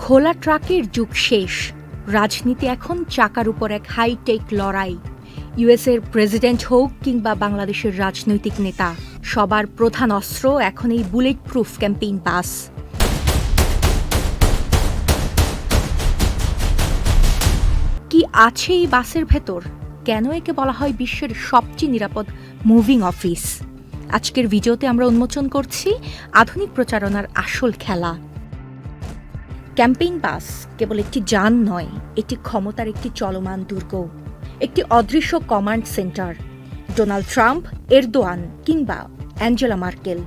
খোলা ট্রাকের যুগ শেষ, রাজনীতি এখন চাকার উপর এক হাইটেক লড়াই। ইউএসের প্রেসিডেন্ট হোক কিংবা বাংলাদেশের রাজনৈতিক নেতা, সবার প্রধান অস্ত্র এখন এই বুলেট প্রুফ ক্যাম্পেইন বাস। কি আছে এই বাসের ভেতর? কেন একে বলা হয় বিশ্বের সবচেয়ে নিরাপদ মুভিং অফিস? আজকের ভিডিওতে আমরা উন্মোচন করছি আধুনিক প্রচারণার আসল খেলা। ক্যাম্পেইন বাস কেবল একটি যান নয়, এটি ক্ষমতার একটি চলমান দুর্গ, একটি অদৃশ্য command centre. Donald Trump, Erdogan কিংবা অ্যাঞ্জেলা মার্কেল,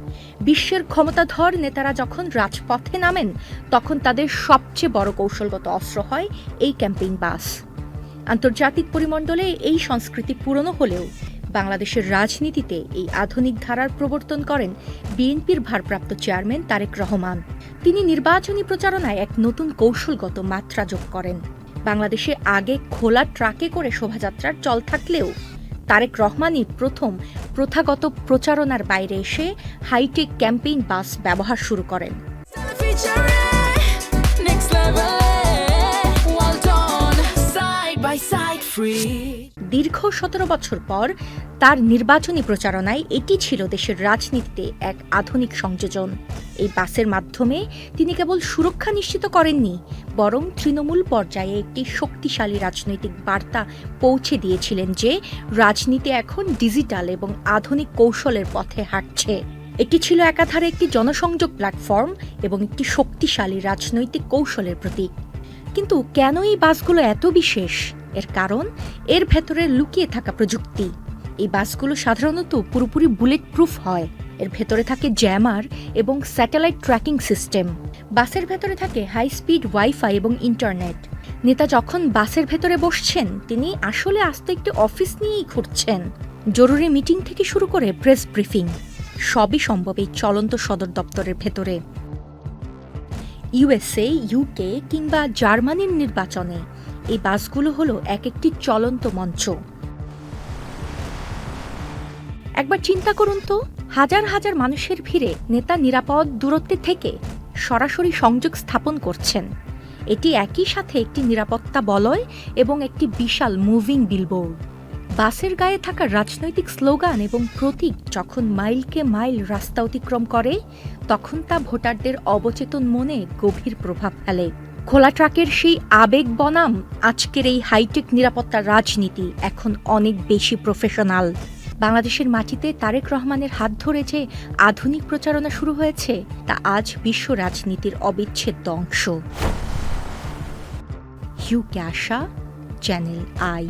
বিশ্বের ক্ষমতাধর নেতারা যখন রাজপথে নামেন, তখন তাদের সবচেয়ে বড় কৌশলগত অস্ত্র হয় এই ক্যাম্পেইন বাস। আন্তর্জাতিক পরিমণ্ডলে এই সংস্কৃতি পুরনো হলেও বাংলাদেশের রাজনীতিতে এই আধুনিক ধারার প্রবর্তন করেন বিএনপির ভারপ্রাপ্ত চেয়ারম্যান তারেক রহমান। তিনি নির্বাচনী প্রচারণায় এক নতুন কৌশলগত মাত্রা যোগ করেন। বাংলাদেশে আগে খোলা ট্রাকে করে শোভাযাত্রার চল থাকলেও তারেক রহমানই প্রথম প্রথাগত প্রচারণার বাইরে এসে হাইটেক ক্যাম্পেইন বাস ব্যবহার শুরু করেন। দীর্ঘ ১৭ বছর পর তার নির্বাচনী প্রচারণায় এটি ছিল দেশের রাজনীতিতে এক আধুনিক সংযোজন। এই বাসের মাধ্যমে তিনি কেবল সুরক্ষা নিশ্চিত করেননি, বরং তৃণমূল পর্যায়ে একটি শক্তিশালী রাজনৈতিক বার্তা পৌঁছে দিয়েছিলেন যে রাজনীতি এখন ডিজিটাল এবং আধুনিক কৌশলের পথে হাঁটছে। এটি ছিল একাধারে একটি জনসংযোগ প্ল্যাটফর্ম এবং একটি শক্তিশালী রাজনৈতিক কৌশলের প্রতীক। কিন্তু কেন এই বাসগুলো এত বিশেষ? এর কারণ এর ভেতরে লুকিয়ে থাকা প্রযুক্তি। এই বাসগুলো সাধারণত পুরোপুরি বুলেট প্রুফ হয়। এর ভেতরে থাকে জ্যামার এবং স্যাটেলাইট ট্র্যাকিং সিস্টেম। বাসের ভেতরে থাকে হাই স্পিড ওয়াইফাই এবং ইন্টারনেট। নেতা যখন বাসের ভেতরে বসছেন, তিনি আসলে আস্তে একটি অফিস নিয়েই ঘুরছেন। জরুরি মিটিং থেকে শুরু করে প্রেস ব্রিফিং সবই সম্ভব এই চলন্ত সদর দপ্তরের ভেতরে। ইউএসএ, ইউকে কিংবা জার্মানির নির্বাচনে এই বাসগুলো হলো এক একটি চলন্ত মঞ্চ। একবার চিন্তা করুন তো, হাজার হাজার মানুষের ভিড়ে নেতা নিরাপদ দূরত্বে থেকে সরাসরি সংযোগ স্থাপন করছেন। এটি একই সাথে একটি নিরাপত্তা বলয় এবং একটি বিশাল মুভিং বিলবোর্ড। বাসের গায়ে থাকা রাজনৈতিক স্লোগান এবং প্রতীক যখন মাইলকে মাইল রাস্তা অতিক্রম করে, তখন তা ভোটারদের অবচেতন মনে গভীর প্রভাব ফেলে। খোলা ট্রাকের সেই আবেগ বনাম আজকের এই হাইটেক নিরাপত্তার রাজনীতি এখন অনেক বেশি প্রফেশনাল। বাংলাদেশের মাটিতে তারেক রহমানের হাত ধরে যে আধুনিক প্রচারণা শুরু হয়েছে, তা আজ বিশ্ব রাজনীতির অবিচ্ছেদ্য অংশ। UK Asha, channel I.